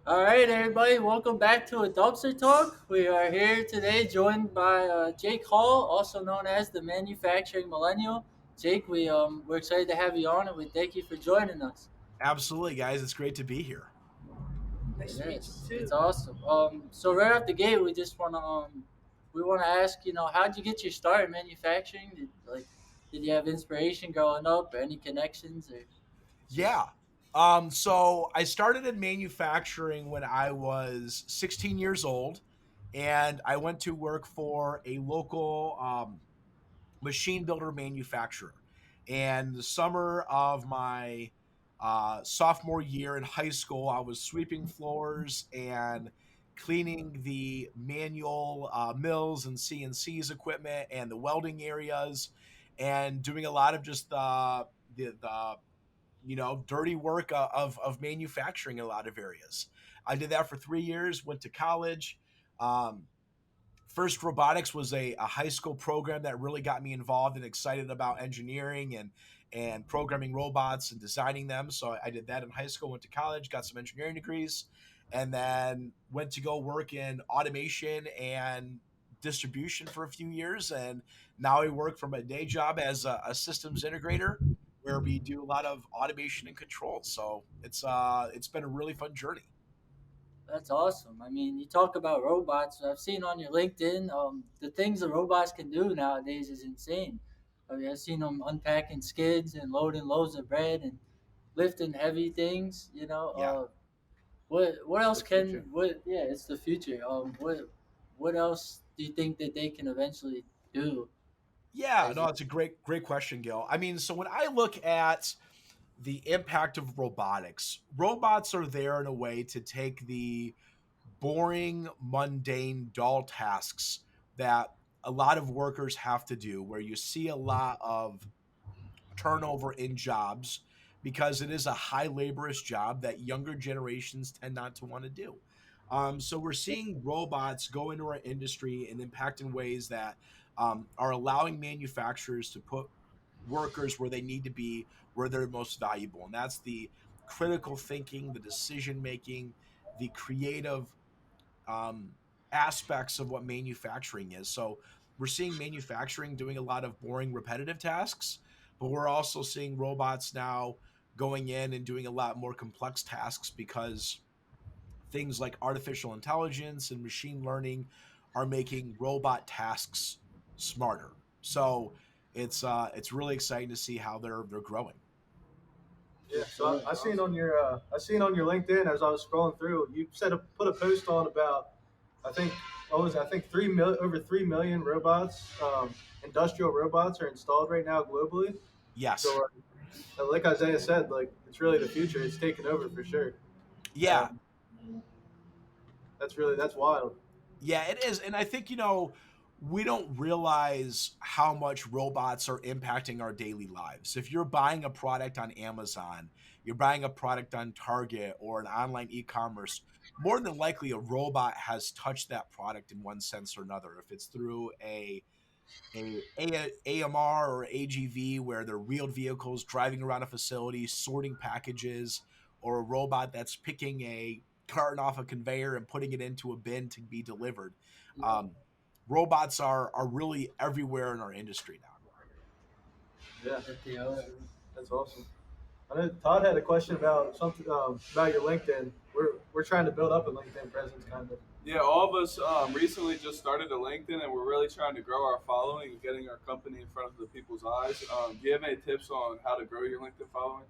All right, everybody, welcome back to a Dumpster Talk. We are here today, joined by Jake Hall, also known as the Manufacturing Millennial. Jake, we're excited to have you on, and we thank you for joining us. Absolutely, guys. It's great to be here. Yes, it's awesome. So right off the gate, we wanna ask, how'd you get your start in manufacturing? Did you have inspiration growing up, or any connections, or just Yeah. So I started in manufacturing when I was 16 years old, and I went to work for a local machine builder manufacturer. And the summer of my sophomore year in high school, I was sweeping floors and cleaning the manual mills and CNC's equipment and the welding areas, and doing a lot of just the dirty work of manufacturing in a lot of areas. I did that for 3 years. Went to college. Um, First, robotics was a high school program that really got me involved and excited about engineering and programming robots and designing them. So I did that in high school. Went to college, got some engineering degrees, and then went to go work in automation and distribution for a few years. And now I work from a day job as a systems integrator, where we do a lot of automation and control. So it's been a really fun journey. That's awesome. I mean, you talk about robots. I've seen on your LinkedIn, the things the robots can do nowadays is insane. I mean, I've seen them unpacking skids and loading loads of bread and lifting heavy things. Yeah. What It's else the future. can what? Yeah, it's the future. What else do you think that they can eventually do? Yeah, As no, it's a great question, Gil. I mean, so when I look at the impact of robotics, robots are there in a way to take the boring, mundane, dull tasks that a lot of workers have to do, where you see a lot of turnover in jobs because it is a high laborious job that younger generations tend not to want to do. So we're seeing robots go into our industry and impact in ways that are allowing manufacturers to put workers where they need to be, where they're most valuable. And that's the critical thinking, the decision making, the creative aspects of what manufacturing is. So we're seeing manufacturing doing a lot of boring, repetitive tasks, but we're also seeing robots now going in and doing a lot more complex tasks because things like artificial intelligence and machine learning are making robot tasks smarter. So it's really exciting to see how they're growing. Yeah. for So sure. I seen on your LinkedIn as I was scrolling through, you put a post on about I think what was it? I think over 3 million robots, industrial robots are installed right now globally. Yes. So like Isaiah said, like it's really the future. It's taking over for sure. Yeah. Um, that's wild. Yeah, it is. And I think, we don't realize how much robots are impacting our daily lives. If you're buying a product on Amazon, you're buying a product on Target or an online e commerce, more than likely a robot has touched that product in one sense or another. If it's through a AMR or AGV where they're wheeled vehicles driving around a facility, sorting packages, or a robot that's picking a carton off a conveyor and putting it into a bin to be delivered. Um, Robots are really everywhere in our industry now. Yeah, That they are. that's awesome. I know Todd had a question about something about your LinkedIn. We're trying to build up a LinkedIn presence, kind of. Yeah, all of us recently just started a LinkedIn, and we're really trying to grow our following and getting our company in front of the people's eyes. Do you have any tips on how to grow your LinkedIn following?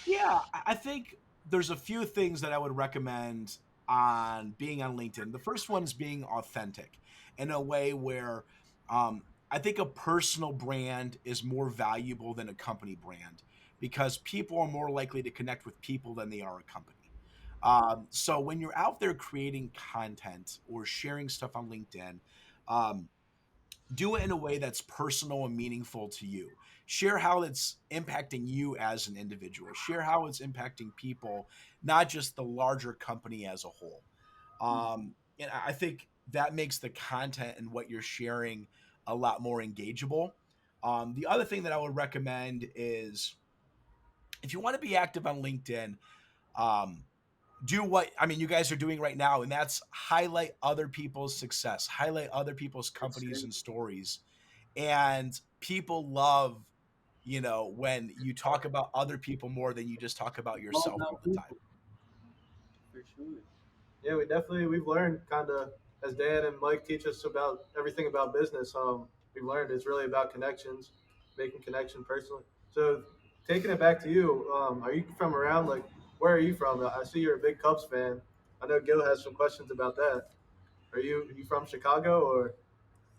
Yeah, I think there's a few things that I would recommend on being on LinkedIn. The first one is being authentic in a way where I think a personal brand is more valuable than a company brand because people are more likely to connect with people than they are a company. So when you're out there creating content or sharing stuff on LinkedIn, um, do it in a way that's personal and meaningful to you. Share how it's impacting you as an individual. Share how it's impacting people, not just the larger company as a whole. And I think that makes the content and what you're sharing a lot more engageable. The other thing that I would recommend is if you want to be active on LinkedIn, um, do what I mean you guys are doing right now, and that's highlight other people's success, highlight other people's It's, companies it, and stories. And people love, when you talk about other people more than you just talk about All yourself all about the time. people, for sure. yeah, we've learned kind of as Dan and Mike teach us about everything about business. We've learned it's really about connections, making connection personally. So taking it back to you, are you from around like where are you from? I see you're a big Cubs fan. I know Gil has some questions about that. Are you from Chicago or?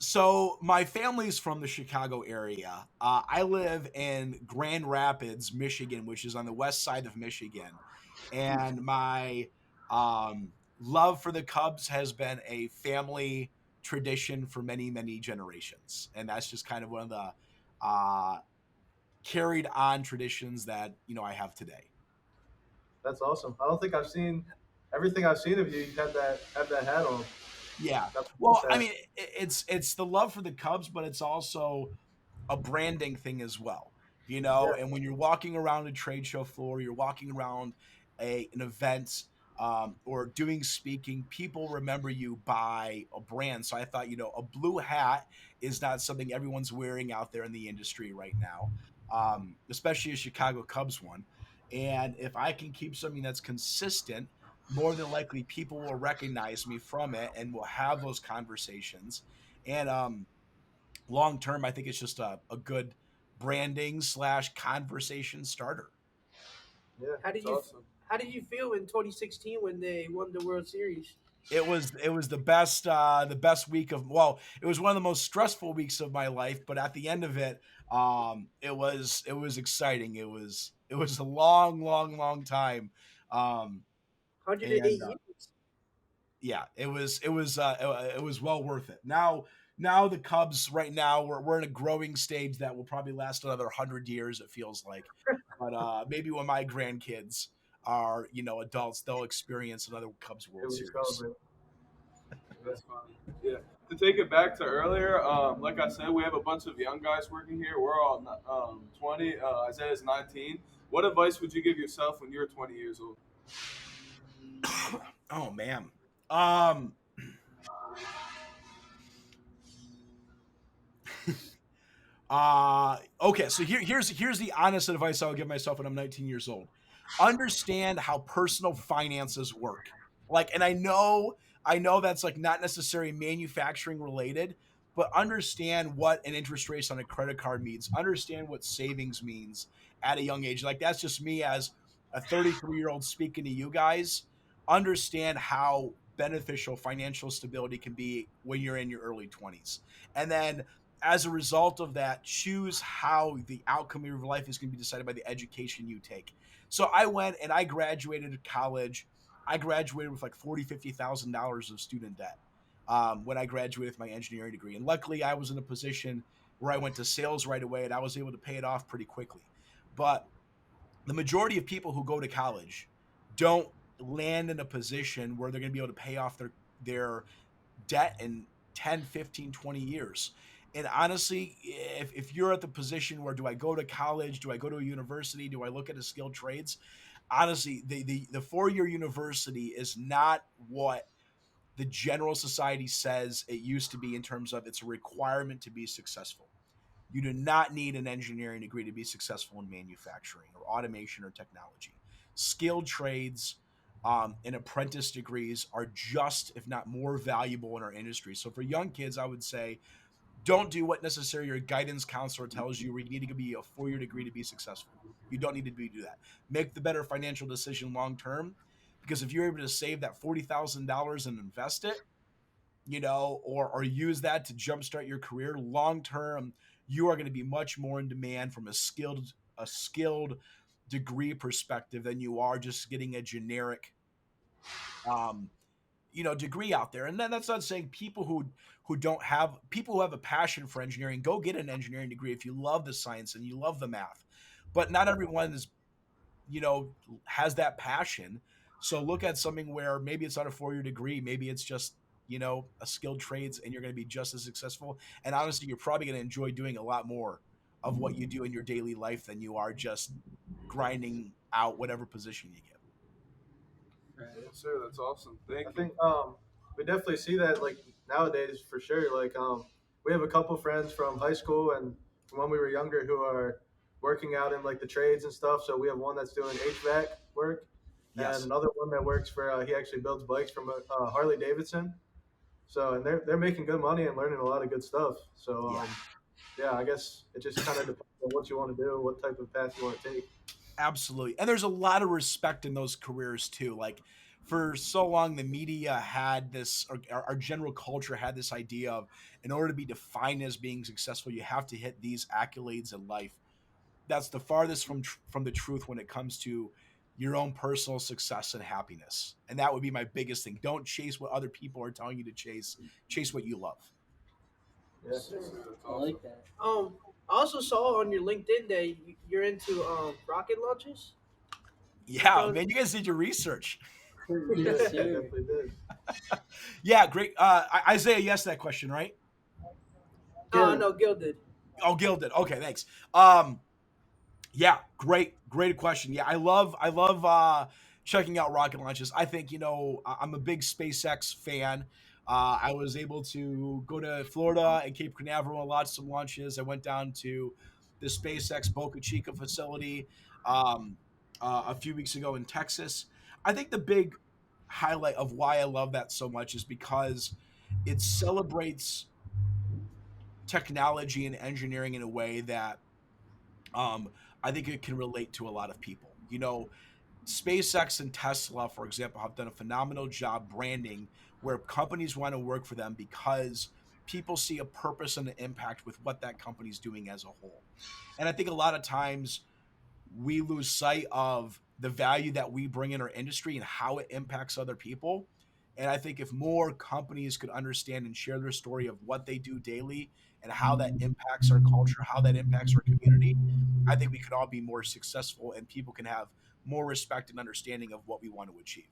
So my family's from the Chicago area. I live in Grand Rapids, Michigan, which is on the west side of Michigan, and my love for the Cubs has been a family tradition for many, many generations, and that's just kind of one of the uh, carried on traditions that I have today. That's awesome. I don't think I've seen everything I've seen of you. You have that hat on. Yeah. Got the Well, Cubs I hat. mean, it's the love for the Cubs, but it's also a branding thing as well. Yeah, And when you're walking around a trade show floor, you're walking around an event, or doing speaking, people remember you by a brand. So I thought, a blue hat is not something everyone's wearing out there in the industry right now, especially a Chicago Cubs one. And if I can keep something that's consistent, more than likely people will recognize me from it and we'll have those conversations. And long term, I think it's just a good branding slash conversation starter. yeah, How did it's you awesome. How did you feel in 2016 when they won the World Series? It was the best week of, it was one of the most stressful weeks of my life, but at the end of it, it was exciting. It was a long, long, long time. um 108 and years. Yeah, it was well worth it. Now the Cubs right now, we're in a growing stage that will probably last another 100 years, it feels like. But maybe when my grandkids are adults, they'll experience another Cubs Here World we Series. celebrate. Yeah, That's funny. Yeah. To take it back to earlier, like I said, we have a bunch of young guys working here. We're all 20. Isaiah's 19. What advice would you give yourself when you were 20 years old? Oh man. um okay, so here's the honest advice I would give myself when I'm 19 years old. Understand how personal finances work. Like, and I know that's like not necessarily manufacturing related, but understand what an interest rate on a credit card means. Understand what savings means at a young age. Like, that's just me as a 33-year-old speaking to you guys. Understand how beneficial financial stability can be when you're in your early 20s. And then as a result of that, choose how the outcome of your life is going to be decided by the education you take. So I went and I graduated college. I graduated with like $40,000-$50,000 of student debt when I graduated with my engineering degree. And luckily, I was in a position where I went to sales right away and I was able to pay it off pretty quickly. But the majority of people who go to college don't land in a position where they're going to be able to pay off their debt in 10, 15, 20 years. And honestly, if you're at the position where, do I go to college, do I go to a university, do I look at a skilled trades, honestly, the 4-year university is not what the general society says it used to be, in terms of it's a requirement to be successful. You do not need an engineering degree to be successful in manufacturing or automation or technology. Skilled trades and apprentice degrees are just, if not more valuable in our industry. So for young kids, I would say, don't do what necessarily your guidance counselor tells you, where you need to be a 4-year degree to be successful. You don't need to do that. Make the better financial decision long term, because if you're able to save that $40,000 and invest it, or use that to jumpstart your career long term, you are going to be much more in demand from a skilled degree perspective than you are just getting a generic um, degree out there. And then that's not saying people who have a passion for engineering, go get an engineering degree if you love the science and you love the math. But not everyone you know, has that passion. So look at something where maybe it's not a 4-year degree, maybe it's just, a skilled trades, and you're going to be just as successful. And honestly, you're probably going to enjoy doing a lot more of what you do in your daily life than you are just grinding out whatever position you get. Right. Yes, sir. That's awesome. I Thank you. think we definitely see that like nowadays for sure. Like we have a couple friends from high school and from when we were younger who are working out in like the trades and stuff. So we have one that's doing HVAC work, and Yes. another one that works for he actually builds bikes from Harley Davidson. So and they're making good money and learning a lot of good stuff. So Yeah. yeah, I guess it just kind of depends on what you want to do, what type of path you want to take. Absolutely. And there's a lot of respect in those careers too. Like for so long, the media had this, or our general culture had this idea of in order to be defined as being successful, you have to hit these accolades in life. That's the farthest from the truth when it comes to your own personal success and happiness. And that would be my biggest thing. Don't chase what other people are telling you to chase. Chase what you love. Yeah. Yes, Yes, sir. sir. That's I awesome. like that. I also saw on your LinkedIn that you're into rocket launches. I Yeah, thought, man, you guys did your research. Yes, Yeah, sir. definitely did. Yeah, great. Isaiah, yes, that question, right? Good. no, Gil did. Oh, Gil did. Okay, thanks. Um, Yeah, great question. Yeah, I love checking out rocket launches. I think, I'm a big SpaceX fan. I was able to go to Florida and Cape Canaveral and watch some launches. I went down to the SpaceX Boca Chica facility um, a few weeks ago in Texas. I think the big highlight of why I love that so much is because it celebrates technology and engineering in a way that um, I think it can relate to a lot of people. SpaceX and Tesla, for example, have done a phenomenal job branding where companies want to work for them because people see a purpose and an impact with what that company's doing as a whole. And I think a lot of times we lose sight of the value that we bring in our industry and how it impacts other people. And I think if more companies could understand and share their story of what they do daily and how that impacts our culture, how that impacts our community, I think we could all be more successful and people can have more respect and understanding of what we want to achieve.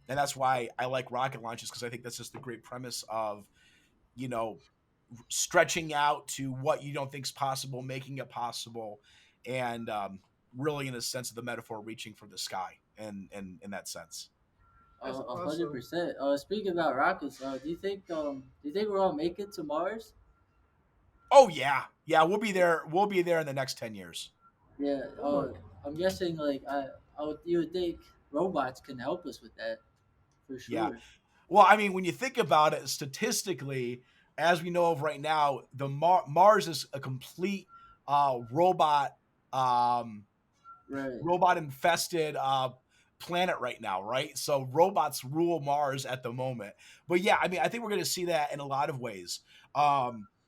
And that's why I like rocket launches because I think that's just the great premise of, you know, stretching out to what you don't think is possible, making it possible, and really, in a sense of the metaphor, reaching for the sky, and in that sense. That's A hundred awesome. percent. Speaking about rockets, do you think we're all make it to Mars? Oh yeah, yeah, we'll be there. We'll be there in the next 10 years. Yeah. Oh my. I'm guessing like you would think robots can help us with that for Yeah. sure. Well, I mean, when you think about it, statistically, as we know of right now, the Mars is a complete robot um, Right. robot infested planet right now, right? So robots rule Mars at the moment. But yeah, I mean, I think we're going to see that in a lot of ways.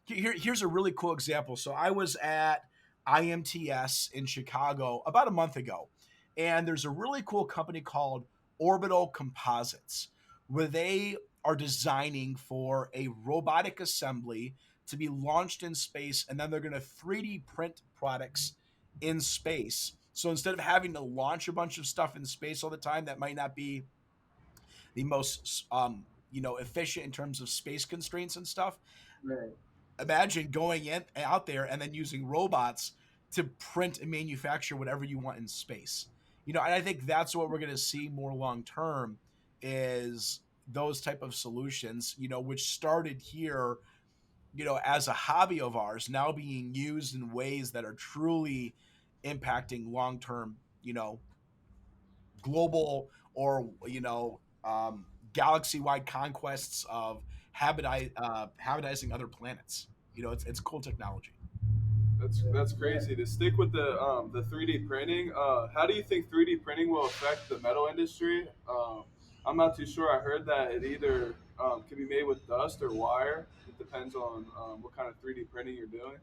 Here's a really cool example. So I was at IMTS in Chicago about a month ago, and there's a really cool company called Orbital Composites where they are designing for a robotic assembly to be launched in space, and then they're going to 3D print products in space. So instead of having to launch a bunch of stuff in space all the time, that might not be the most efficient in terms of space constraints and stuff. Right. Imagine going in out there and then using robots to print and manufacture whatever you want in space. And I think that's what we're going to see more long term is those type of solutions. Which started here as a hobby of ours, now being used in ways that are truly impacting long term, global or, galaxy wide conquests of habitizing other planets. It's cool technology. That's Yeah. crazy. To stick with the 3D printing, how do you think 3D printing will affect the metal industry? I'm not too sure. I heard that it either can be made with dust or wire. It depends on what kind of 3D printing you're doing.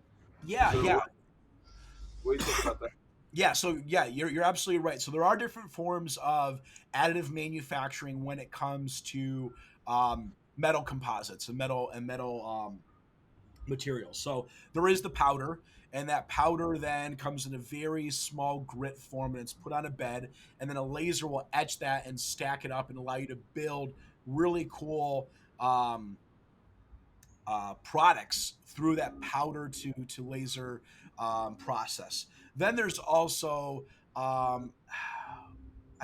Yeah, So yeah. what do you think about that? Yeah, so yeah, you're absolutely right. So there are different forms of additive manufacturing when it comes to metal composites and metal materials. So there is the powder, and that powder then comes in a very small grit form, and it's put on a bed, and then a laser will etch that and stack it up and allow you to build really cool products through that powder to laser process. Then there's also, I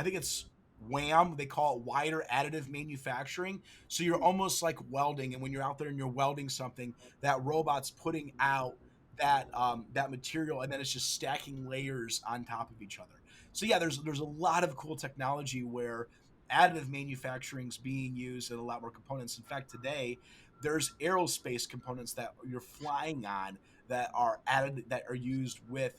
think it's WAM. They call it wider additive manufacturing. So you're almost like welding, and when you're out there and you're welding something, that robot's putting out that material, and then it's just stacking layers on top of each other. So yeah, there's a lot of cool technology where additive manufacturing is being used in a lot more components. In fact, today there's aerospace components that you're flying on that are added that are used with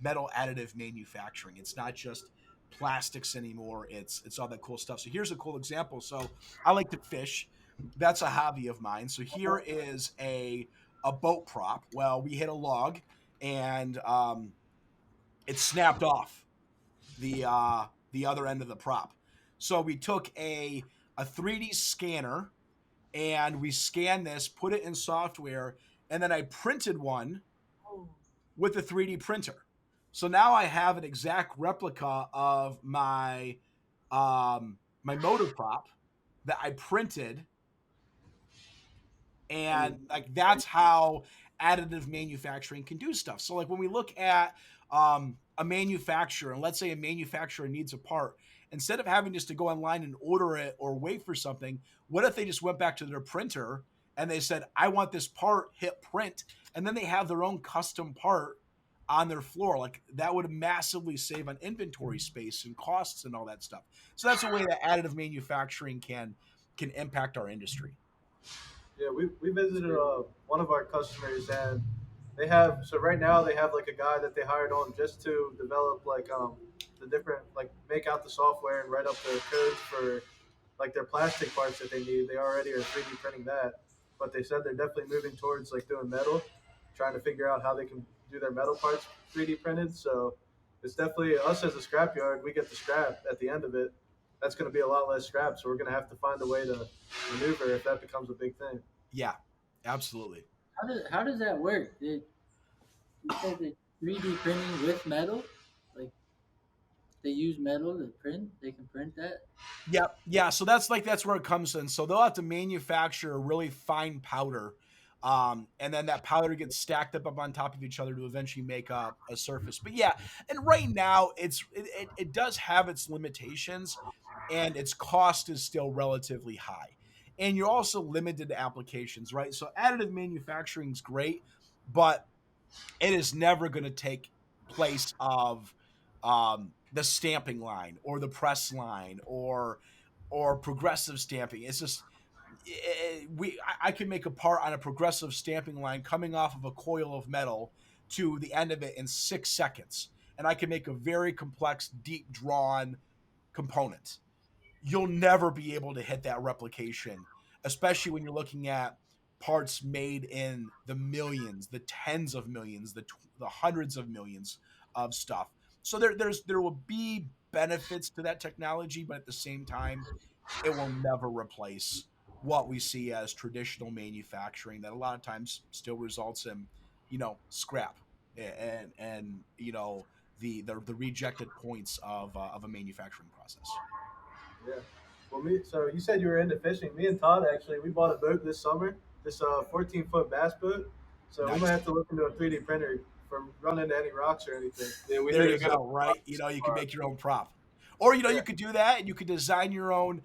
metal additive manufacturing. It's not just plastics anymore. It's all that cool stuff. So here's a cool example. So I like to fish. That's a hobby of mine. So here is a boat prop. Well, we hit a log and it snapped off the other end of the prop. So we took a 3D scanner and we scanned this, put it in software, and then I printed one Oh, with a 3D printer. So now I have an exact replica of my motor prop that I printed, and like that's how additive manufacturing can do stuff. So like when we look at a manufacturer, and let's say a manufacturer needs a part, instead of having just to go online and order it or wait for something, what if they just went back to their printer and they said, I want this part, hit print, and then they have their own custom part on their floor. Like that would massively save on inventory space and costs and all that stuff. So that's a way that additive manufacturing can impact our industry. Yeah, we visited one of our customers, and they have, so right now they have like a guy that they hired on just to develop like the different, like make out the software and write up the codes for like their plastic parts that they need. They already are 3D printing that, but they said they're definitely moving towards like doing metal, trying to figure out how they can do their metal parts 3D printed. So it's definitely us as a scrapyard. We get the scrap at the end of it. That's going to be a lot less scrap. So we're going to have to find a way to maneuver if that becomes a big thing. Yeah, absolutely. How does that work? You said that 3D printing with metal, like they use metal to print. They can print that. Yep. Yeah. So that's where it comes in. So they'll have to manufacture a really fine powder. And then that powder gets stacked up on top of each other to eventually make a surface. But yeah, and right now it does have its limitations, and its cost is still relatively high. And you're also limited to applications, right? So additive manufacturing is great, but it is never going to take place of the stamping line or the press line or progressive stamping. It's just I can make a part on a progressive stamping line coming off of a coil of metal to the end of it in 6 seconds, and I can make a very complex, deep drawn component. You'll never be able to hit that replication, especially when you're looking at parts made in the millions, the tens of millions, the hundreds of millions of stuff. So there will be benefits to that technology, but at the same time, it will never replace what we see as traditional manufacturing that a lot of times still results in, scrap and the rejected points of a manufacturing process. Yeah. Well, so you said you were into fishing. Me and Todd actually, we bought a boat this summer, this 14-foot bass boat. So we might Nice. have to look into a 3D printer for run into any rocks or anything. Yeah, we There need you to get a go, right? You can make your own prop. Or, Yeah. you could do that and you could design your own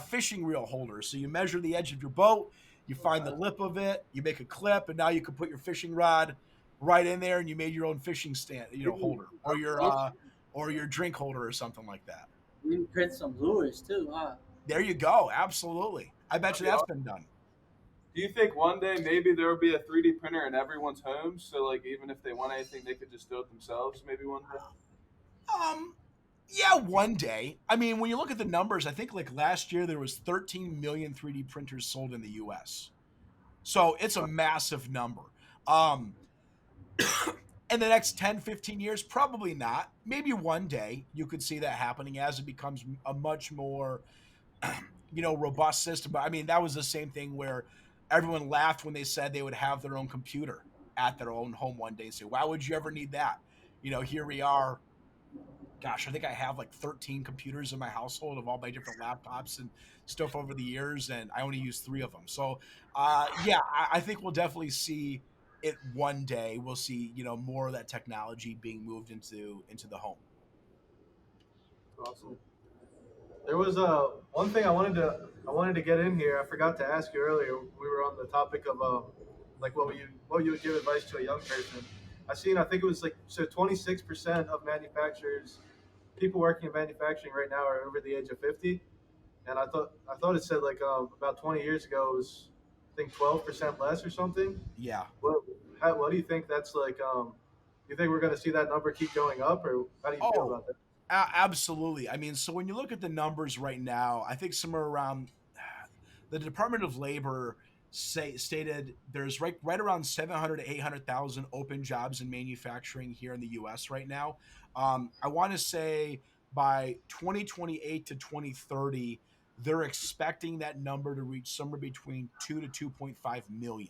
fishing reel holder. So you measure the edge of your boat, you find the lip of it, you make a clip, and now you can put your fishing rod right in there and you made your own fishing stand, holder or your drink holder or something like that. We can print some lures too, huh? There you go. Absolutely. I bet That'd you be that's awesome. been done. Do you think one day maybe there will be a 3D printer in everyone's home? So like even if they want anything, they could just do it themselves. Maybe one day. Um, yeah, one day. I mean, when you look at the numbers, I think like last year there was 13 million 3D printers sold in the US. So it's a massive number. Um, in the next 10, 15 years, probably not. Maybe one day you could see that happening as it becomes a much more, robust system. But I mean, that was the same thing where everyone laughed when they said they would have their own computer at their own home one day and say, why would you ever need that? Here we are. Gosh, I think I have like 13 computers in my household of all my different laptops and stuff over the years, and I only use three of them. So, yeah, I think we'll definitely see it one day. We'll see, more of that technology being moved into the home. Awesome. There was one thing I wanted to get in here. I forgot to ask you earlier. We were on the topic of like what you would give advice to a young person. I think it was like so 26% of manufacturers, people working in manufacturing right now are over the age of 50, and I thought it said like about 20 years ago it was I think 12% less or something. Yeah. What do you think that's like? You think we're going to see that number keep going up, or how do you feel Oh, about that? absolutely. I mean, so when you look at the numbers right now, I think somewhere around the Department of Labor stated there's right around 700 to 800,000 open jobs in manufacturing here in the U.S. right now. I want to say by 2028 to 2030, they're expecting that number to reach somewhere between 2 to 2.5 million.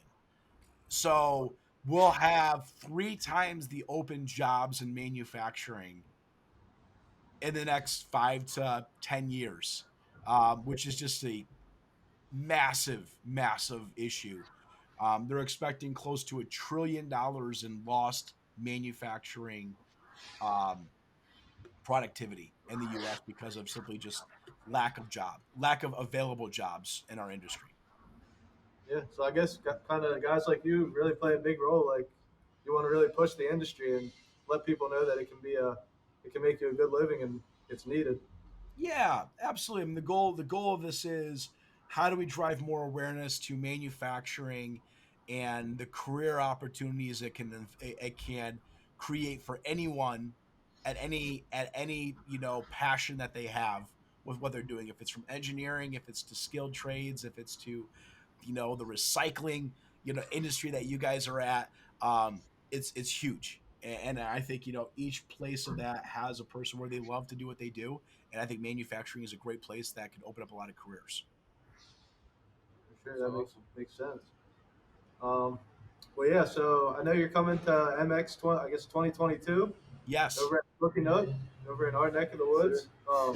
So we'll have three times the open jobs in manufacturing in the next 5 to 10 years, which is just a massive, massive issue. They're expecting close to $1 trillion in lost manufacturing um, productivity in the U.S. because of simply just lack of available jobs in our industry. Yeah, so I guess kind of guys like you really play a big role. Like you want to really push the industry and let people know that it can make you a good living and it's needed. Yeah, absolutely. I mean, the goal of this is how do we drive more awareness to manufacturing and the career opportunities it can create for anyone at any passion that they have with what they're doing. If it's from engineering, if it's to skilled trades, if it's to the recycling industry that you guys are at, it's huge. And I think each place of that has a person where they love to do what they do, and I think manufacturing is a great place that can open up a lot of careers. For sure, That's that makes awesome. makes sense. Um, well, yeah. So I know you're coming to MX 20, I guess 2022 Yes. over at Looking Up over in our neck of the woods. Sure.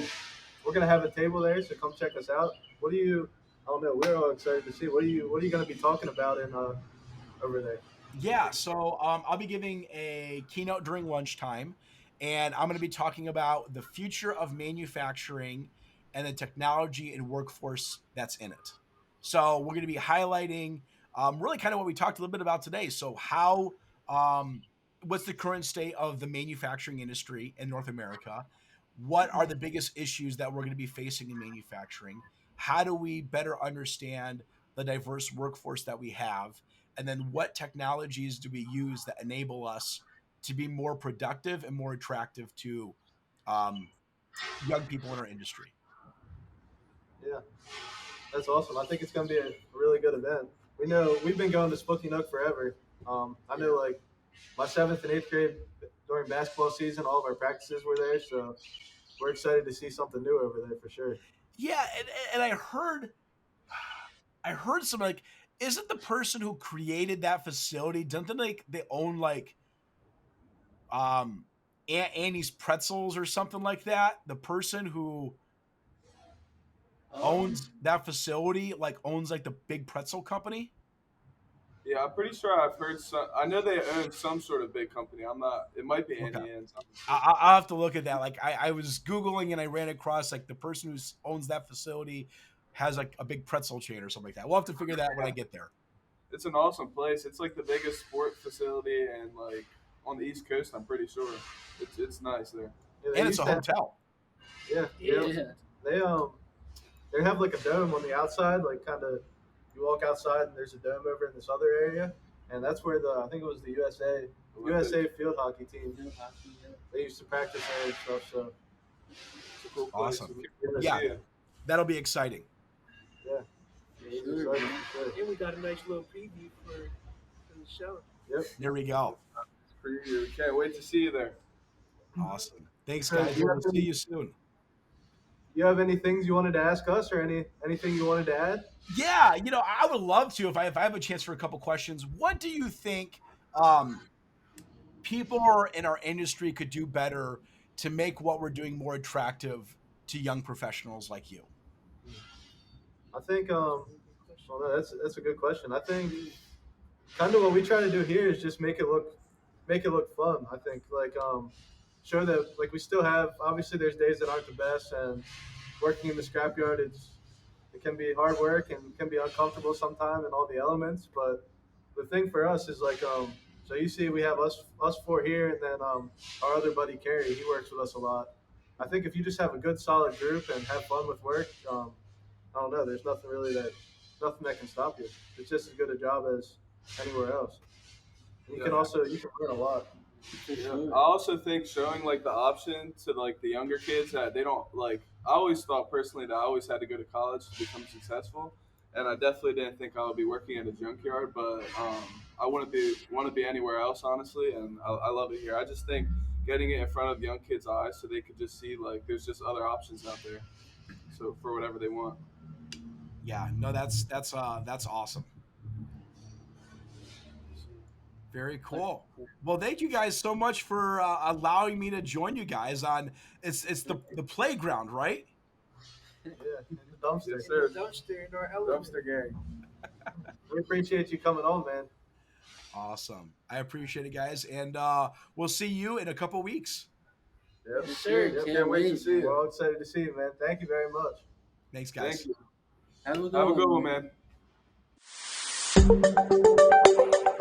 We're gonna have a table there, so come check us out. What do you? I don't know. We're all excited to see. What are you gonna be talking about in over there? Yeah, so I'll be giving a keynote during lunchtime, and I'm going to be talking about the future of manufacturing and the technology and workforce that's in it. So we're going to be highlighting really kind of what we talked a little bit about today. So um, what's the current state of the manufacturing industry in North America? What are the biggest issues that we're going to be facing in manufacturing? How do we better understand the diverse workforce that we have? And then what technologies do we use that enable us to be more productive and more attractive to um, young people in our industry? Yeah, that's awesome. I think it's gonna be a really good event. We know we've been going to Spooky Nook forever. I know like my seventh and eighth grade during basketball season, all of our practices were there, so we're excited to see something new over there for sure. Yeah, and I heard some like, isn't the person who created that facility, don't they like they own like um Aunt Annie's pretzels or something like that? The person who owns Um, that facility like owns like the big pretzel company. Yeah, I'm pretty sure I've heard some. I know they own some sort of big company. I'm not. It might be Okay. Annie Ann's. I'm not sure. I'll have to look at that. Like I was Googling and I ran across like the person who owns that facility has like a big pretzel chain or something like that. We'll have to figure that out when I get there. It's an awesome place. It's like the biggest sport facility and like on the East Coast. I'm pretty sure. It's nice there. Yeah, they And it's used a to. Have, hotel. yeah, Yeah. yeah. they they have like a dome on the outside, like kind of you walk outside and there's a dome over in this other area, and that's where I think it was the Olympic. USA field hockey team. Field hockey, yeah. They used to practice there and stuff. So It's a cool place. Awesome. We yeah, can Yeah, see it. that'll be exciting. yeah, For he's sure, excited man. for sure. And we got a nice little preview for the show. Yep. There we go. It's preview. We can't wait to see you there. Awesome. Thanks, So, guys. We'll see you soon. you have any things you wanted to ask us, or anything you wanted to add? Yeah, I would love to if I have a chance for a couple questions. What do you think um, people in our industry could do better to make what we're doing more attractive to young professionals like you? I think Good question. well, no, that's a good question. I think kind of what we try to do here is just make it look fun. I think like show that like we still have obviously there's days that aren't the best, and working in the scrapyard, it can be hard work and can be uncomfortable sometimes and all the elements. But the thing for us is like so you see we have us four here, and then our other buddy Kerry, he works with us a lot. I think if you just have a good solid group and have fun with work, I don't know. There's nothing that can stop you. It's just as good a job as anywhere else. And Yeah. you can learn a lot. For Yeah. sure. I also think showing like the option to like the younger kids that they don't like. I always thought personally that I always had to go to college to become successful, and I definitely didn't think I would be working at a junkyard. But I wouldn't be want to be anywhere else honestly, and I love it here. I just think getting it in front of young kids' eyes so they could just see like there's just other options out there. So for whatever they want. Yeah, no, that's awesome. Very cool. Well, thank you guys so much for allowing me to join you guys on it's the playground, right? Yeah, in the dumpster. Yes, sir. Dumpster in our element. Dumpster gang. We appreciate you coming on, man. Awesome. I appreciate it, guys, and we'll see you in a couple weeks. Yep. Yes, sir. Yep. Can't wait. to see We're all excited to see you, man. Thank you very much. Thanks, guys. Thank you. Have a Have a good one, man. man.